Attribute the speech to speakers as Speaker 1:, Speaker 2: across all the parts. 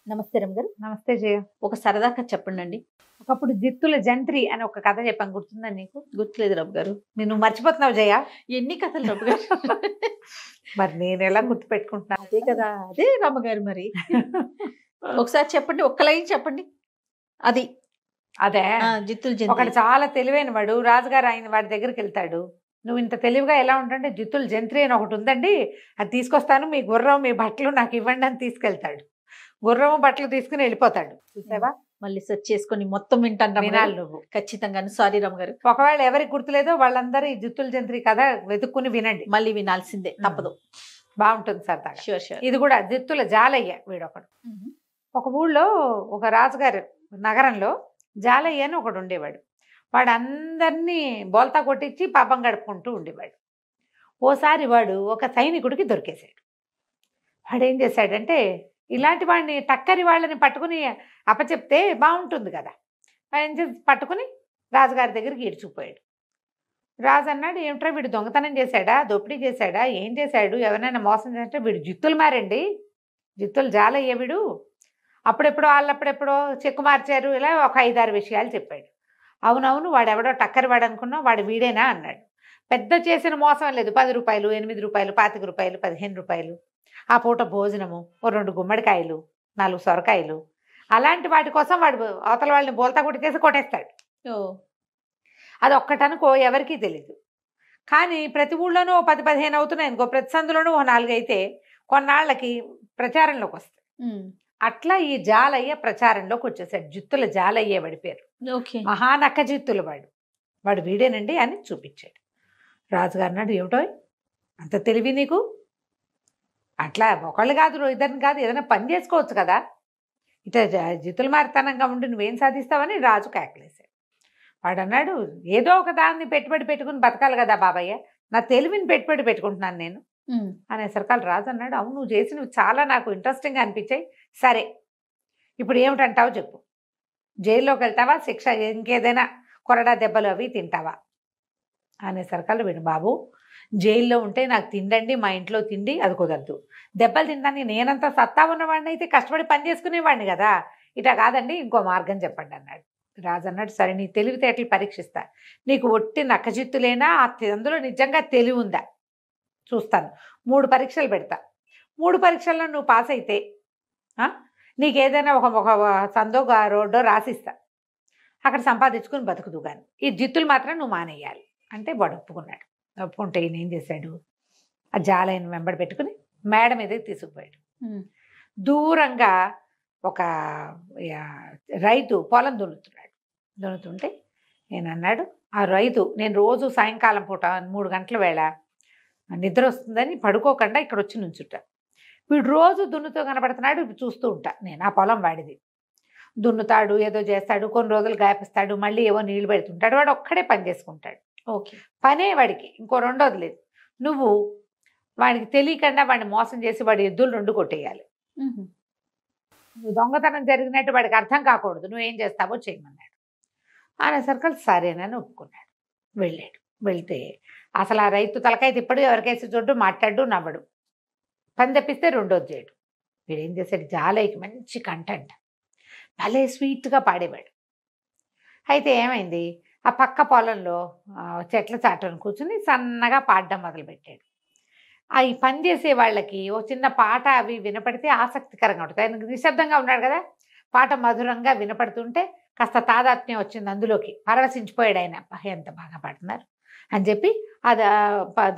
Speaker 1: నమస్తే రమ్ గారు.
Speaker 2: నమస్తే జయ.
Speaker 1: ఒక సరదా కథ చెప్పండండి.
Speaker 2: ఒకప్పుడు జిత్తుల జంత్రి అని ఒక కథ చెప్పాను, గుర్తుందా నీకు?
Speaker 1: గుర్తులేదు రమ్ గారు.
Speaker 2: నేను మర్చిపోతున్నావు జయ.
Speaker 1: ఎన్ని కథలు రమ్ గారు?
Speaker 2: మరి నేను ఎలా గుర్తు పెట్టుకుంటున్నాను?
Speaker 1: అదే కదా, అదే రమ్మగారు. మరి ఒకసారి చెప్పండి, ఒక్క లైన్ చెప్పండి. అది
Speaker 2: అదే
Speaker 1: జిత్తుల
Speaker 2: ఒకడు చాలా తెలివైన వాడు, రాజుగారు ఆయన వాడి దగ్గరికి వెళ్తాడు. నువ్వు ఇంత తెలివిగా ఎలా ఉంటుంటే జిత్తుల జంత్రి అని ఒకటి ఉందండి, అది తీసుకొస్తాను, మీ గుర్రం మీ బట్టలు నాకు ఇవ్వండి అని తీసుకెళ్తాడు. గుర్రము బట్టలు తీసుకుని వెళ్ళిపోతాడు. చూసావా?
Speaker 1: మళ్ళీ సెర్చ్ చేసుకొని మొత్తం వింటాను.
Speaker 2: వినాలి నువ్వు
Speaker 1: ఖచ్చితంగా. సారీ రమ్ గారు.
Speaker 2: ఒకవేళ ఎవరికి గుర్తులేదో వాళ్ళందరూ ఈ జిత్తుల జంత్రి కథ వెతుక్కుని వినండి.
Speaker 1: మళ్ళీ వినాల్సిందే, తప్పదు.
Speaker 2: బాగుంటుంది సరదాగా.
Speaker 1: Sure sure.
Speaker 2: ఇది కూడా జిత్తుల జాలయ్య వీడొకడు. ఒక ఊళ్ళో ఒక రాజుగారు నగరంలో జాలయ్య అని ఒకడు ఉండేవాడు. వాడు అందరినీ బోల్తా కొట్టించి పాపం గడుపుకుంటూ ఉండేవాడు. ఓసారి వాడు ఒక సైనికుడికి దొరికేశాడు. వాడు ఏం చేశాడంటే, ఇలాంటి వాడిని టక్కరి వాళ్ళని పట్టుకుని అప్పచెప్తే బాగుంటుంది కదా, ఆయన చేసి పట్టుకుని రాజుగారి దగ్గరికి ఈడ్చుకుపోయాడు. రాజు అన్నాడు, ఏమిట్రా వీడు దొంగతనం చేశాడా, దోపిడీ చేశాడా, ఏం చేశాడు, ఎవరైనా మోసం చేస్తే? వీడు జిత్తులు మారండి, జిత్తులు జాలయ్య వీడు, అప్పుడెప్పుడో వాళ్ళప్పుడెప్పుడో చెక్కు మార్చారు, ఇలా ఒక 5-6 విషయాలు చెప్పాడు. అవునవును, వాడెవడో టక్కరి వాడు అనుకున్నావు, వాడు వీడేనా అన్నాడు. పెద్ద చేసిన మోసం లేదు, 10 రూపాయలు, 8 రూపాయలు, 25 రూపాయలు, 15 రూపాయలు, ఆ పూట భోజనము, ఓ 2 గుమ్మడికాయలు, 4 సొరకాయలు, అలాంటి వాటి కోసం వాడు అవతల వాళ్ళని బోల్తా కొట్టేసి కొట్టేస్తాడు. అది ఒక్కటనుకో ఎవరికీ తెలీదు. కానీ ప్రతి ఊళ్ళోనూ 10-15 అవుతున్నాయి అనుకో, ప్రతి సందులోనూ ఓ 4 అయితే కొన్నాళ్ళకి ప్రచారంలోకి వస్తాయి. అట్లా ఈ జాలయ్య ప్రచారంలోకి వచ్చేసాడు. జిత్తుల జాలయ్య వాడి పేరు. మహానక్క జిత్తుల వాడు వీడేనండి అని చూపించాడు. రాజుగారు అన్నాడు, ఏమిటో అంత తెలివి నీకు? అట్లా ఒకళ్ళు కాదు, ఇద్దరిని కాదు, ఏదైనా పని చేసుకోవచ్చు కదా, ఇట్లా జిత్తుల మారితనంగా ఉండి నువ్వేం సాధిస్తావని రాజు కేకలేశాడు. వాడు అన్నాడు, ఏదో ఒక దాన్ని పెట్టుబడి పెట్టుకుని బతకాలి కదా బాబయ్య, నా తెలివిని పెట్టుబడి పెట్టుకుంటున్నాను నేను అనేసరికాలు రాజు అన్నాడు, అవును నువ్వు చేసినవి చాలా నాకు ఇంట్రెస్టింగ్గా అనిపించాయి, సరే ఇప్పుడు ఏమిటంటావు చెప్పు, జైల్లోకి వెళ్తావా, శిక్ష ఇంకేదైనా కొరడా దెబ్బలు అవి తింటావా అనేసరికాలు, వీడు బాబు జైల్లో ఉంటే నాకు తిండండి, మా ఇంట్లో తిండి అది కుదరదు, దెబ్బలు తినడానికి నేనంతా సత్తా ఉన్నవాడిని అయితే కష్టపడి పని చేసుకునేవాడిని కదా, ఇటా కాదండి, ఇంకో మార్గం చెప్పండి అన్నాడు. రాజు అన్నాడు, సరే నీ తెలివితేటలు పరీక్షిస్తా, నీకు ఒట్టి నక్కజిత్తులేనా, అందులో నిజంగా తెలివి ఉందా చూస్తాను, 3 పరీక్షలు పెడతా, 3 పరీక్షల్లో నువ్వు పాస్ అయితే నీకేదైనా ఒక సందో రోడ్డో రాసిస్తా, అక్కడ సంపాదించుకుని బతుకుదు కానీ ఈ జిత్తులు మాత్రం నువ్వు మానేయాలి అంటే వాడు ఒప్పుకున్నాడు. ఒప్పుకుంటే ఈయన ఏం చేశాడు, ఆ జాలయ్యను వెంబడి పెట్టుకుని మేడ మీదకి తీసుకుపోయాడు. దూరంగా ఒక రైతు పొలం దున్నుతుంటే నేను అన్నాడు, ఆ రైతు, నేను రోజు సాయంకాలం పూట 3 గంటల వేళ నిద్ర వస్తుందని పడుకోకుండా ఇక్కడ వచ్చి నుంచుంటా, వీడు రోజు దున్నుతో కనబడుతున్నాడు, చూస్తూ ఉంటా నేను, ఆ పొలం వాడిది, దున్నుతాడు, ఏదో చేస్తాడు, కొన్ని రోజులు గాయపిస్తాడు, మళ్ళీ ఏవో నీళ్లు పెడుతుంటాడు, వాడు ఒక్కడే పని చేసుకుంటాడు. ఓకే, పనే వాడికి, ఇంకో రెండోది లేదు. నువ్వు వాడికి తెలియకుండా వాడిని మోసం చేసి వాడి ఎద్దులు 2 కొట్టేయాలి, నువ్వు దొంగతనం జరిగినట్టు వాడికి అర్థం కాకూడదు, నువ్వేం చేస్తావో చేయమన్నాడు. ఆయన సర్కల్ సరేనని ఒప్పుకున్నాడు. వెళ్ళాడు. వెళ్తే అసలు ఆ రైతు తలకాయ తిప్పడు, ఎవరికేసి చూడ్డు, మాట్లాడు, నవ్వడు, పని తెప్పిస్తే రెండోది చేయడు. వీడేం చేశాడు, జాలయ్యకి మంచి కంటెంట్, భలే స్వీట్గా పాడేవాడు. అయితే ఏమైంది, ఆ పక్క పొలంలో చెట్ల చాటును కూర్చుని సన్నగా పాడడం మొదలుపెట్టాడు. ఈ పని చేసే వాళ్ళకి ఓ చిన్న పాట అవి వినపడితే ఆసక్తికరంగా ఉంటుంది. ఆయన నిశ్శబ్దంగా ఉన్నాడు కదా, పాట మధురంగా వినపడుతుంటే కాస్త తాదాత్మ్యం వచ్చింది అందులోకి, పరవశించిపోయాడు ఆయన, ఎంత బాగా పాడుతున్నారు అని చెప్పి. అది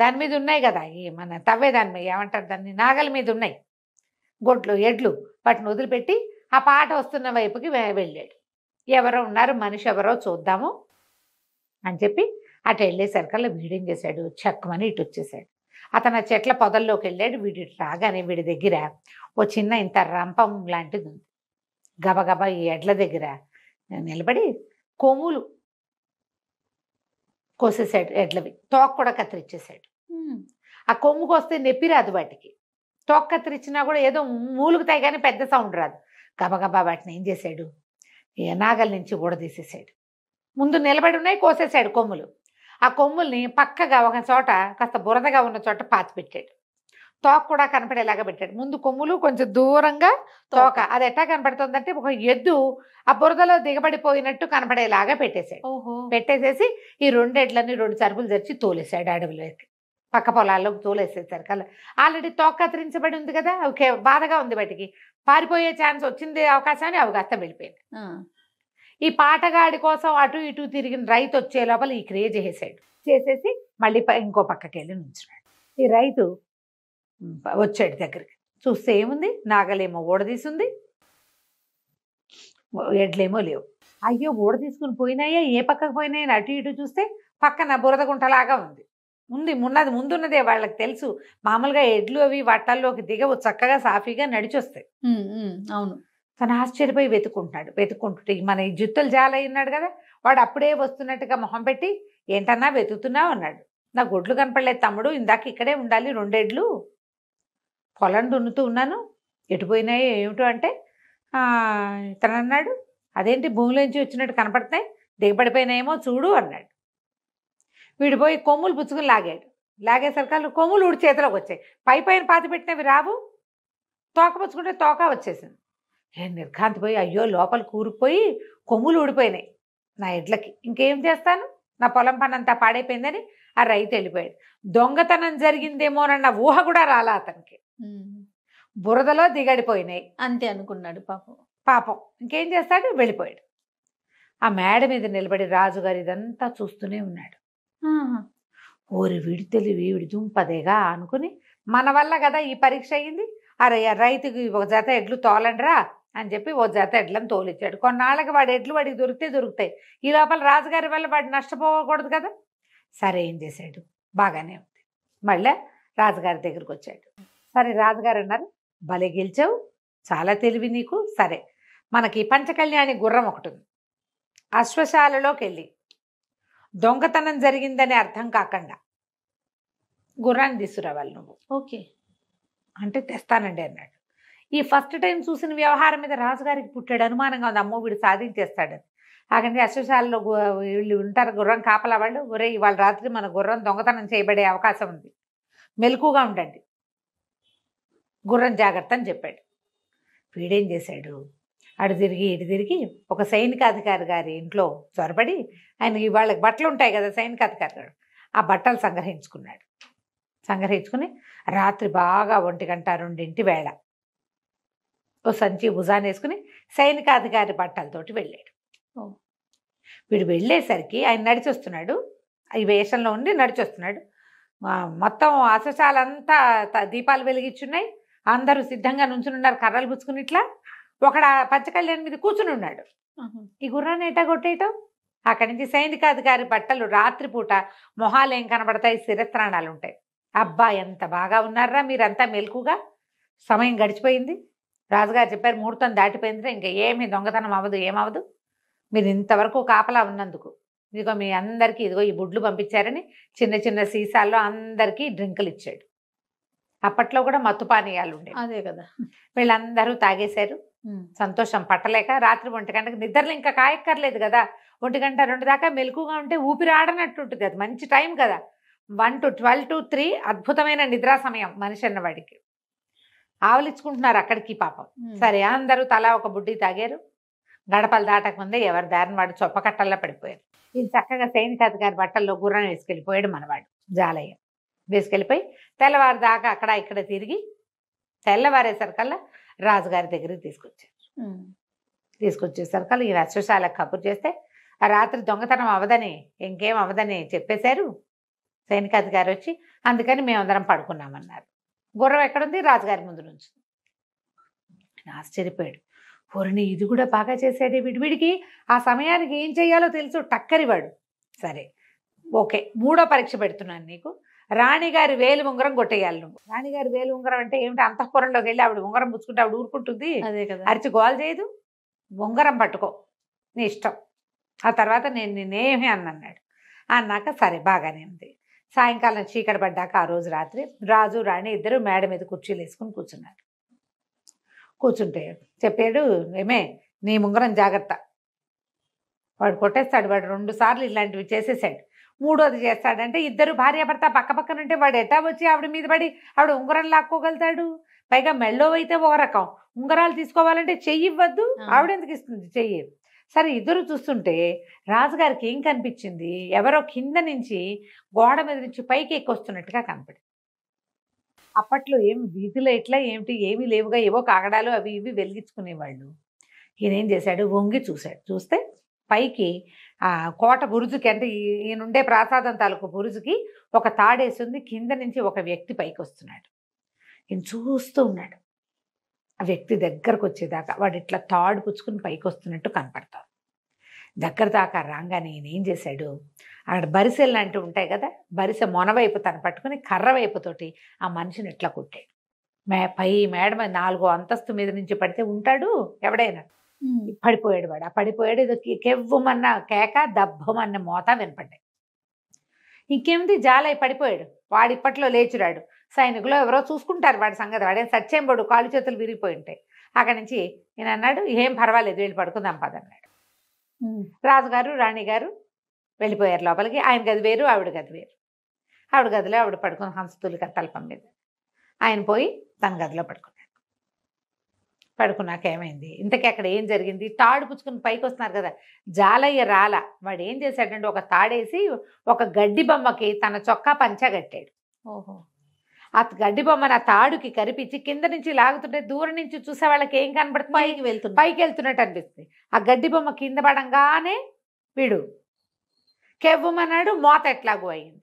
Speaker 2: దాని మీద ఉన్నాయి కదా, ఈ మన తవ్వే దాని మీద ఏమంటారు దాన్ని, నాగల మీద ఉన్నాయి గొడ్లు ఎడ్లు, వాటిని వదిలిపెట్టి ఆ పాట వస్తున్న వైపుకి వెళ్ళాడు. ఎవరో ఉన్నారు, మనిషి ఎవరో చూద్దాము అని చెప్పి అటు వెళ్ళేసరికల్లా వీడేం చేశాడు, చెక్కమని ఇటు వచ్చేసాడు. అతను ఆ చెట్ల పొదల్లోకి వెళ్ళాడు. వీడి రాగానే వీడి దగ్గర ఓ చిన్న ఇంత రంపం లాంటిది ఉంది. గబగబా ఈ ఎడ్ల దగ్గర నిలబడి కొమ్ములు కోసేసాడు, ఎడ్లవి తోక కూడా కత్తిరించేశాడు. ఆ కొమ్ముకు వస్తే నొప్పి రాదు వాటికి, తోక కత్తిరించినా కూడా ఏదో మూలుగుతాయి కానీ పెద్ద సౌండ్ రాదు. గబగబా వాటిని ఏం చేశాడు, నాగల నుంచి ఊడదీసేసాడు. ముందు నిలబడి ఉన్నాయి, కోసేశాడు కొమ్ములు. ఆ కొమ్ముల్ని పక్కగా ఒక చోట కాస్త బురదగా ఉన్న చోట పాతి పెట్టాడు. తోక కూడా కనపడేలాగా పెట్టాడు. ముందు కొమ్ములు కొంచెం దూరంగా తోక. అది ఎట్టా కనపడుతుందంటే ఒక ఎద్దు ఆ బురదలో దిగబడిపోయినట్టు కనపడేలాగా పెట్టేశాడు.
Speaker 1: ఓహో
Speaker 2: పెట్టేసేసి ఈ 2 ఎడ్లని 2 చరుపులు తెచ్చి తోలేశాడు అడవిలోకి. పక్క పొలాల్లోకి తోలేసేసారు కల్లా. ఆల్రెడీ తోక కత్తిరించబడి ఉంది కదా, ఓకే, బాధగా ఉంది బయటికి. పారిపోయే ఛాన్స్ వచ్చింది, అవకాశాన్ని అవకాశం వెళ్ళిపోయింది. ఈ పాటగాడి కోసం అటు ఇటు తిరిగిన రైతు వచ్చే లోపల ఈ క్రియ చేసేసి మళ్ళీ ఇంకో పక్కకి వెళ్ళి నుంచున్నాడు. ఈ రైతు వచ్చాడు దగ్గరికి. చూస్తే ఏముంది, నాగలేమో ఊడదీసింది, ఎడ్లేమో లేవు. అయ్యో ఊడ తీసుకుని పోయినాయా, ఏ పక్కకు పోయినాయని అటు ఇటు చూస్తే పక్కన బురద గుంటలాగా ఉంది. ముందున్నదే వాళ్ళకి తెలుసు. మామూలుగా ఎడ్లు అవి వట్టల్లోకి దిగవు, చక్కగా సాఫీగా నడిచొస్తాయి.
Speaker 1: అవును.
Speaker 2: తను ఆశ్చర్యపోయి వెతుక్కుంటుంటే మన ఈ జుత్తులు జాల ఉన్నాడు కదా, వాడు అప్పుడే వస్తున్నట్టుగా మొహం పెట్టి, ఏంటన్నా వెతుకుతున్నావు అన్నాడు. నా గొడ్లు కనపడలేదు తమ్ముడు, ఇందాక ఇక్కడే ఉండాలి 2 ఎడ్లు, పొలం దున్నుతూ ఉన్నాను, ఎటుపోయినాయో ఏమిటో అంటే తను అన్నాడు, అదేంటి భూమిలోంచి వచ్చినట్టు కనపడుతున్నాయి, దిగబడిపోయినాయేమో చూడు అన్నాడు. వీడు పోయి కొమ్ములు పుచ్చుకుని లాగేసరికి కొమ్ములు ఊడి చేతిలోకి వచ్చాయి. పైన పాతి పెట్టినవి రావు, తోక పుచ్చుకుంటే తోక వచ్చేసింది. నిర్ఘాంతి పోయి అయ్యో లోపల కూరుకుపోయి కొమ్ములు ఊడిపోయినాయి నా ఎడ్లకి, ఇంకేం చేస్తాను, నా పొలం పని అంతా పాడైపోయిందని ఆ రైతు వెళ్ళిపోయాడు. దొంగతనం జరిగిందేమోనన్న ఊహ కూడా రాలా అతనికి. బురదలో దిగడిపోయినాయి
Speaker 1: అంతే అనుకున్నాడు
Speaker 2: పాపం. ఇంకేం చేస్తాడు, వెళ్ళిపోయాడు. ఆ మేడ మీద నిలబడి రాజుగారు ఇదంతా చూస్తూనే ఉన్నాడు. ఓరి వీడి తెలివి, వీడి దుంపదేగా అనుకుని, మన వల్ల కదా ఈ పరీక్ష అయ్యింది, అరే రైతుకి ఒక జత ఎడ్లు తోలండిరా అని చెప్పి ఓ జత ఎడ్లను తోలిచ్చాడు. కొన్నాళ్ళకి వాడి ఎడ్లు వాడికి దొరుకుతాయి. ఈ లోపల రాజుగారి వల్ల వాడు నష్టపోకూడదు కదా. సరే ఏం చేశాడు, బాగానే ఉంది. మళ్ళీ రాజుగారి దగ్గరికి వచ్చాడు. సరే రాజుగారు అన్నారు, భలే గెలిచావు, చాలా తెలివి నీకు. సరే మనకి పంచకళ్యాణి గుర్రం ఒకటి ఉంది, అశ్వశాలలోకి వెళ్ళి దొంగతనం జరిగిందని అర్థం కాకుండా గుర్రాన్ని తీసుకురావాలి నువ్వు.
Speaker 1: ఓకే
Speaker 2: అంటే తెస్తానండి అన్నాడు. ఈ ఫస్ట్ టైం చూసిన వ్యవహారం మీద రాజుగారికి పుట్టాడు అనుమానంగా ఉంది, అమ్మో వీడు సాధించేస్తాడని. ఆకండి అశ్వశాలలో వీళ్ళు ఉంటారు గుర్రం కాపలా వాళ్ళు, ఒరే ఇవాళ రాత్రి మన గుర్రం దొంగతనం చేయబడే అవకాశం ఉంది, మెలకుగా ఉండండి, గుర్రం జాగ్రత్త అని చెప్పాడు. వీడేం చేశాడు, అటు తిరిగి ఇటు తిరిగి ఒక సైనికాధికారి గారి ఇంట్లో చొరబడి, ఆయన వాళ్ళకి బట్టలు ఉంటాయి కదా సైనికాధికారి గారు, ఆ బట్టలు సంగ్రహించుకుని రాత్రి బాగా 1 గంట 2 వేళ ఓ సంచి భుజాన్ని వేసుకుని సైనికాధికారి బట్టలతోటి వెళ్ళాడు. వీడు వెళ్ళేసరికి ఆయన నడిచొస్తున్నాడు, ఈ వేషంలో ఉండి నడిచొస్తున్నాడు. మొత్తం అశ్వశాలంతా దీపాలు వెలిగించున్నాయి, అందరూ సిద్ధంగా నుంచునున్నారు కర్రలు పుచ్చుకుని. ఇట్లా ఒకడు పంచకళ్యాణి మీద కూర్చుని ఉన్నాడు. ఈ గుర్రాన్ని ఎట్టా కొట్టేయటం, అక్కడి నుంచి సైనికాధికారి బట్టలు రాత్రిపూట మొహాలు ఏం కనబడతాయి, శిరస్త్రాణాలు ఉంటాయి. అబ్బా ఎంత బాగా ఉన్నారా మీరంతా మెలకుగా, సమయం గడిచిపోయింది, రాజుగారు చెప్పారు ముహూర్తం దాటిపోయింది, ఇంకా ఏమీ దొంగతనం అవ్వదు, ఏమవ్వదు, మీరు ఇంతవరకు కాపలా ఉన్నందుకు ఇదిగో మీ అందరికీ ఇదిగో ఈ బుడ్లు పంపించారని చిన్న చిన్న సీసాల్లో అందరికీ డ్రింకులు ఇచ్చాడు. అప్పట్లో కూడా మత్తు పానీయాలు ఉండేవి.
Speaker 1: అదే కదా.
Speaker 2: వీళ్ళందరూ తాగేశారు. సంతోషం పట్టలేక రాత్రి 1 గంటకి నిద్రలు ఇంకా కాయక్కర్లేదు కదా, 1 గంట 2 దాకా మెలకుగా ఉంటే ఊపిరి ఆడనట్టు ఉంటుంది, అది మంచి టైం కదా. 1 to 12 to 3 అద్భుతమైన నిద్రా సమయం మనిషి అన్నవాడికి. ఆవలించుకుంటున్నారు అక్కడికి పాపం. సరే అందరూ తలా ఒక బుడ్డి తాగారు. గడపలు దాటకముందే ఎవరి దారిని వాడు చొప్పకట్టల్లా పడిపోయారు. ఇది చక్కగా సైనికాధికారి బట్టల్లో గుర్రం వేసుకెళ్ళిపోయాడు మనవాడు జాలయ్య. వేసుకెళ్ళిపోయి తెల్లవారు దాకా అక్కడ ఇక్కడ తిరిగి తెల్లవారేసరికల్లా రాజుగారి దగ్గరికి తీసుకొచ్చేసరికల్లా ఈ అశ్వశాలకు కబురు చేస్తే ఆ రాత్రి దొంగతనం అవదని ఇంకేం అవదని చెప్పేశారు సైనికాధికారి వచ్చి. అందుకని మేమందరం పడుకున్నామన్నారు. గుర్రం ఎక్కడుంది, రాజుగారి ముందు నుంచి. ఆశ్చర్యపోయాడు, పొరని ఇది కూడా బాగా చేశాడే, వీడికి ఆ సమయానికి ఏం చెయ్యాలో తెలుసు, టక్కరివాడు. సరే ఓకే, 3వ పరీక్ష పెడుతున్నాను నీకు, రాణిగారి వేలు ఉంగరం కొట్టేయాలి నువ్వు. రాణిగారి వేలు ఉంగరం అంటే ఏమిటి, అంతఃపురంలోకి వెళ్ళి ఆవిడ ఉంగరం పుచ్చుకుంటే ఆవిడ ఊరుకుంటుంది,
Speaker 1: అదే కదా,
Speaker 2: అరిచి గోల్ చేయదు, ఉంగరం పట్టుకో నీ ఇష్టం, ఆ తర్వాత నేను నేనేమి అన్నాడు. అన్నాక సరే బాగానే ఉంది. సాయంకాలం చీకటి పడ్డాక ఆ రోజు రాత్రి రాజు రాణి ఇద్దరు మేడ మీద కుర్చీలు వేసుకుని కూర్చున్నారు. కూర్చుంటే చెప్పాడు, ఏమే నీ ఉంగరం జాగ్రత్త, వాడు కొట్టేస్తాడు, వాడు 2 సార్లు ఇలాంటివి చేసేసాడు, మూడోది చేస్తాడంటే ఇద్దరు భార్యాభర్త పక్క పక్కన ఉంటే వాడు ఎట్టా వచ్చి ఆవిడ మీద పడి ఆవిడ ఉంగరం లాక్కోగలుగుతాడు? పైగా మెళ్ళో అయితే ఒక రకం, ఉంగరాలు తీసుకోవాలంటే చెయ్యి ఇవ్వద్దు, ఆవిడ ఎందుకు ఇస్తుంది చెయ్యి? సరే ఇద్దరు చూస్తుంటే రాజుగారికి ఏం కనిపించింది, ఎవరో కింద నుంచి గోడ మీద నుంచి పైకి ఎక్కొస్తున్నట్టుగా కనపడింది. అప్పట్లో ఏం వీధిలో ఎట్లా ఏమిటి ఏమీ లేవుగా, ఏవో కాగడాలు అవి ఇవి వెలిగించుకునేవాళ్ళు. ఈయన ఏం చేశాడు, వంగి చూశాడు. చూస్తే పైకి ఆ కోట బురుజుకి, అంటే ఈయనుండే ప్రాసాదం తాలూకు బురుజుకి ఒక తాడేసింది, కింద నుంచి ఒక వ్యక్తి పైకి వస్తున్నాడు. ఈయన చూస్తూ ఉన్నాడు. ఆ వ్యక్తి దగ్గరకు వచ్చేదాకా వాడు ఇట్లా తాడు పుచ్చుకుని పైకి వస్తున్నట్టు కనపడతాడు. దగ్గర దాకా రాగానే ఈయన ఏం చేశాడు, అక్కడ బరిసెలు లాంటివి ఉంటాయి కదా, బరిసె మొనవైపు తను పట్టుకుని కర్ర వైపుతోటి ఆ మనిషిని ఇట్లా కొట్టాడు. పై మేడ మీద 4వ అంతస్తు మీద నుంచి పడితే ఉంటాడు ఎవడైనా, పడిపోయాడు వాడు. ఆ పడిపోయాడు, ఏదో కెవ్వమన్న కేక దబ్బమన్న మోత వినపడ్డాయి. ఇంకేమిటి, జాలై పడిపోయాడు. వాడు ఇప్పట్లో లేచురాడు. సైనికులు ఎవరో చూసుకుంటారు వాడి సంగతి, వాడేం సచ్చేంబడు, కాళ్ళు చేతులు విరిగిపోయి ఉంటాయి. అక్కడి నుంచి ఈయన అన్నాడు, ఏం పర్వాలేదు వెళ్ళి పడుకుందాం పదన్నాడు. రాజుగారు రాణిగారు వెళ్ళిపోయారు లోపలికి. ఆయన గది వేరు, ఆవిడ గది వేరు. ఆవిడ గదిలో ఆవిడ పడుకుని హంసతులిక తలపం మీద, ఆయన పోయి తన గదిలో పడుకున్నాడు. పడుకున్నాక ఏమైంది, ఇంతకీ అక్కడ ఏం జరిగింది, తాడు పుచ్చుకుని పైకి వస్తున్నారు కదా, జాలయ్య రాల. వాడు ఏం చేశాడంటే ఒక తాడేసి ఒక గడ్డి బొమ్మకి తన చొక్కా పంచ కట్టాడు.
Speaker 1: ఓహో.
Speaker 2: ఆ గడ్డి బొమ్మను ఆ తాడుకి కరిపించి కింద నుంచి లాగుతుంటే దూరం నుంచి చూసే వాళ్ళకి ఏం కనబడుతుంది, పైకి వెళ్తున్నట్టు అనిపిస్తుంది. ఆ గడ్డి బొమ్మ కింద పడంగానే వీడు కెవ్వమన్నాడు, మోత ఎట్లాగూ అయింది.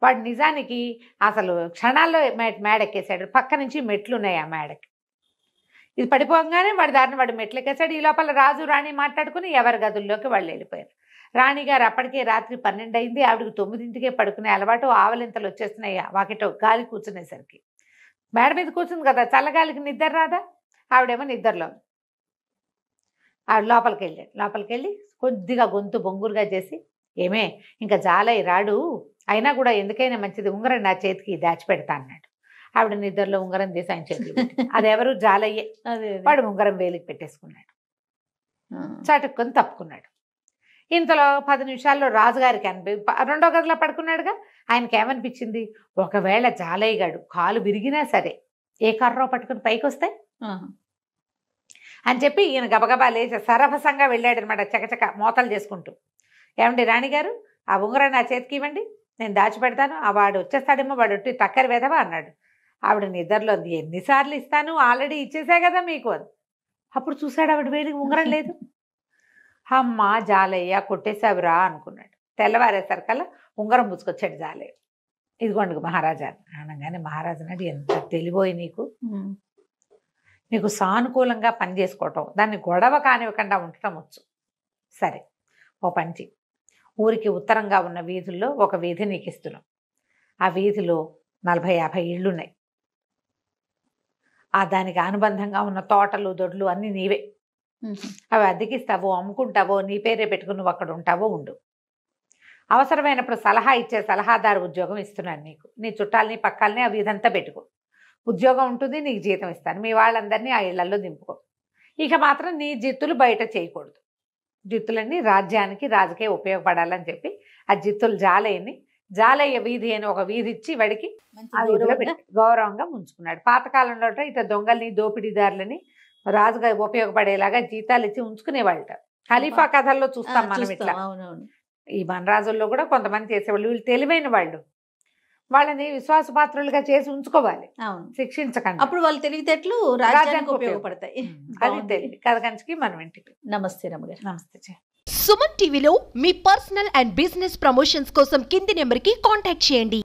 Speaker 2: వాడు నిజానికి అసలు క్షణాల్లో మేడెక్కేశాడు. పక్క నుంచి మెట్లు ఉన్నాయి ఆ మేడకి. ఇది పడిపోగానే వాడి దారిని వాడు మెట్లెక్కేశాడు. ఈ లోపల రాజు రాణి మాట్లాడుకుని ఎవరి గదుల్లోకి వాళ్ళు వెళ్ళిపోయారు. రాణిగారు అప్పటికే రాత్రి 12 అయింది. ఆవిడకి 9ంటికే పడుకునే అలవాటు. ఆవలింతలు వచ్చేస్తున్నాయి వాకిట గాలి కూర్చునేసరికి. మేడ మీద కూర్చుంది కదా, చల్లగాలికి నిద్ర రాదా, ఆవిడేమో నిద్రలో. ఆవిడ లోపలికి వెళ్ళి కొద్దిగా గొంతు బొంగురుగా చేసి, ఏమే ఇంకా జాలయ్య రాడు, అయినా కూడా ఎందుకైనా మంచిది ఉంగరం నా చేతికి దాచిపెడతా అన్నాడు. ఆవిడ నిద్రలో ఉంగరం తీసి ఆయన చేతికి పెట్టి, అదెవరు, జాలయ్యే. వాడు ఉంగరం వేలికి పెట్టేసుకున్నాడు, చటుక్కుని తప్పుకున్నాడు. ఇంతలో 10 నిమిషాల్లో రాజుగారికి రెండో గదిలో పడుకున్నాడుగా, ఆయనకి ఏమనిపించింది, ఒకవేళ జాలయ్య గాడు కాలు విరిగినా సరే ఏ కర్రో పట్టుకుని పైకి వస్తే అని చెప్పి ఈయన గబగబా లేచి సరభసంగా వెళ్ళాడు అనమాట, చకచక మోతలు చేసుకుంటూ. ఏమండి రాణిగారు, ఆ ఉంగరం నా చేతికి ఇవ్వండి, నేను దాచిపెడతాను, ఆ వాడు వచ్చేస్తాడేమో, వాడు ఒట్టి టక్కరి వెదవా అన్నాడు. ఆవిడ నిద్రలో, ఎన్నిసార్లు ఇస్తాను, ఆల్రెడీ ఇచ్చేసా కదా మీకు అని. అప్పుడు చూశాడు ఆవిడ వేడికి ఉంగరం లేదు. అమ్మ జాలయ్య కొట్టేశావురా అనుకున్నాడు. తెల్లవారేసరికల్లా ఉంగరం పుచ్చుకొచ్చాడు జాలయ్య. ఇదిగోండి మహారాజా అనగానే మహారాజు నాడు, ఎంత తెలివోయి నీకు సానుకూలంగా పని చేసుకోవటం, దాన్ని గొడవ కానివ్వకుండా ఉండటం వచ్చు. సరే ఓ పంచి, ఊరికి ఉత్తరంగా ఉన్న వీధుల్లో ఒక వీధి నీకు ఇస్తున్నాం. ఆ వీధిలో 40-50 ఇళ్ళున్నాయి. ఆ దానికి అనుబంధంగా ఉన్న తోటలు దొడ్లు అన్నీ నీవే. అవి అద్దెకిస్తావో అమ్ముకుంటావో నీ పేరే పెట్టుకుని నువ్వు అక్కడ ఉంటావో ఉండు. అవసరమైనప్పుడు సలహా ఇచ్చే సలహాదారు ఉద్యోగం ఇస్తున్నాను నీకు. నీ చుట్టాలని పక్కాలని అవి ఇదంతా పెట్టుకో, ఉద్యోగం ఉంటుంది, నీకు జీతం ఇస్తాను. మీ వాళ్ళందరినీ ఆ ఇళ్లలో దింపుకో. ఇక మాత్రం నీ జిత్తులు బయట చేయకూడదు. జిత్తులన్నీ రాజ్యానికి రాజుకే ఉపయోగపడాలని చెప్పి ఆ జిత్తులు జాలయ్య వీధి అని ఒక వీధి ఇచ్చి వాడికి ఆ వీధిలో పెట్టి గౌరవంగా ముంచుకున్నాడు. పాతకాలంలో ఇట్లా దొంగల్ని దోపిడీదారులని రాజుగా ఉపయోగపడేలాగా జీతాలు ఇచ్చి ఉంచుకునేవాళ్ళట. ఖలీఫా కథల్లో చూస్తాం మనం ఇట్లా. ఈ మన రాజుల్లో కూడా కొంతమంది చేసేవాళ్ళు. వీళ్ళు తెలివైన వాళ్ళు, వాళ్ళని విశ్వాసపాత్రులుగా చేసి ఉంచుకోవాలి, శిక్షించకండి.
Speaker 1: అప్పుడు వాళ్ళు తెలివితేటలు రాజ్యానికి ఉపయోగపడతాయి.
Speaker 2: అది తెలివి కథ కంచికి మనం ఇంటికి.
Speaker 1: నమస్తే రమ్మగారు.
Speaker 2: నమస్తే.
Speaker 3: సుమన్ టీవీలో మీ పర్సనల్ అండ్ బిజినెస్ ప్రమోషన్స్ కోసం కింది నెంబర్కి కాంటాక్ట్ చేయండి.